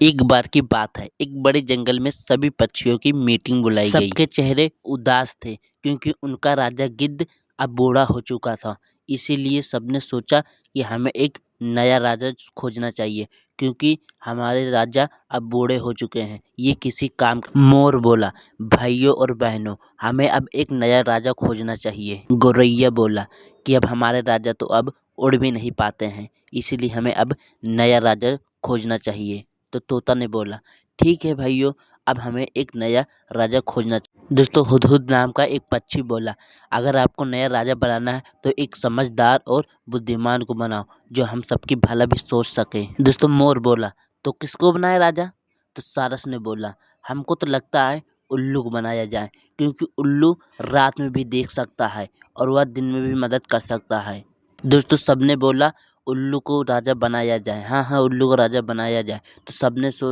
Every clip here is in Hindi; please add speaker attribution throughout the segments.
Speaker 1: एक बार की बात है, एक बड़े जंगल में सभी पक्षियों की मीटिंग बुलाई गई। सबके चेहरे उदास थे क्योंकि उनका राजा गिद्ध अब बूढ़ा हो चुका था। इसीलिए सबने सोचा कि हमें एक नया राजा खोजना चाहिए क्योंकि हमारे राजा अब बूढ़े हो चुके हैं। ये किसी काम मोर बोला, भाइयों और बहनों, हमें अब एक नया राजा खोजना चाहिए। गौरैया बोला कि अब हमारे राजा तो अब उड़ भी नहीं पाते हैं, इसीलिए हमें अब नया राजा खोजना चाहिए। तो तोता ने बोला, ठीक है भाइयों, अब हमें एक नया राजा खोजना चाहिए। दोस्तों, हुदहुद नाम का एक पक्षी बोला, अगर आपको नया राजा बनाना है तो एक समझदार और बुद्धिमान को बनाओ जो हम सबकी भला भी सोच सके। दोस्तों, मोर बोला, तो किसको बनाए राजा? तो सारस ने बोला, हमको तो लगता है उल्लू को बनाया जाए क्योंकि उल्लू रात में भी देख सकता है और वह दिन में भी मदद कर सकता है। दोस्तों, सबने बोला उल्लू को राजा बनाया जाए। हाँ हाँ, उल्लू को राजा बनाया जाए। तो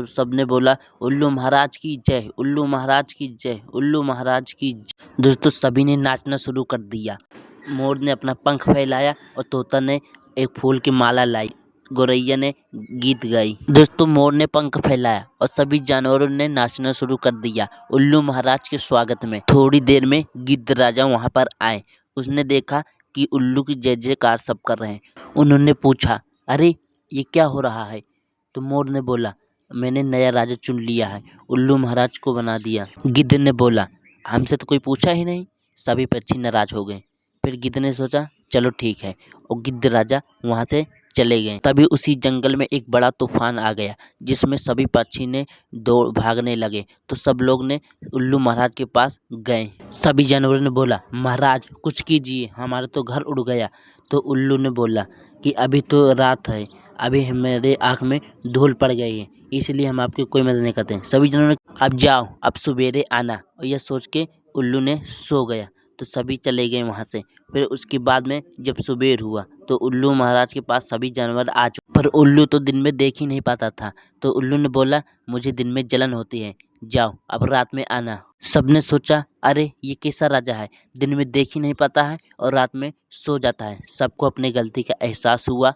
Speaker 1: सबने बोला, उल्लू महाराज की जय, उल्लू महाराज की जय, उल्लू महाराज की जय। दोस्तों, सभी ने नाचना शुरू कर दिया। मोर ने अपना पंख फैलाया और तोता ने एक फूल की माला लाई। गौरैया ने गीत गाई। दोस्तों, मोर ने पंख फैलाया और सभी जानवरों ने नाचना शुरू कर दिया उल्लू महाराज के स्वागत में। थोड़ी देर में गिद्ध राजा वहां पर आए। उसने देखा कि उल्लू की जय जयकार सब कर रहे हैं। उन्होंने पूछा, अरे ये क्या हो रहा है? तो मोर ने बोला, मैंने नया राजा चुन लिया है, उल्लू महाराज को बना दिया। गिद्ध ने बोला, हमसे तो कोई पूछा ही नहीं। सभी पक्षी नाराज हो गए। फिर गिद्ध ने सोचा, चलो ठीक है, और गिद्ध राजा वहाँ से चले गए। तभी उसी जंगल में एक बड़ा तूफान आ गया जिसमें सभी पक्षी ने दौड़ भागने लगे। तो सब लोग ने उल्लू महाराज के पास गए। सभी जानवरों ने बोला, महाराज कुछ कीजिए, हमारा तो घर उड़ गया। तो उल्लू ने बोला कि अभी तो रात है, अभी हमारे आँख में धूल पड़ गई है, इसलिए हम आपकी कोई मदद नहीं करते हैं। सभी जानवरों ने, अब जाओ, अब सवेरे आना। और यह सोच के उल्लू ने सो गया। तो सभी चले गए वहाँ से। फिर उसके बाद में जब सुबेर हुआ तो उल्लू महाराज के पास सभी जानवर आ चुके, पर उल्लू तो दिन में देख ही नहीं पाता था। तो उल्लू ने बोला, मुझे दिन में जलन होती है, जाओ अब रात में आना। सबने सोचा, अरे ये कैसा राजा है, दिन में देख ही नहीं पाता है और रात में सो जाता है। सबको अपनी गलती का एहसास हुआ।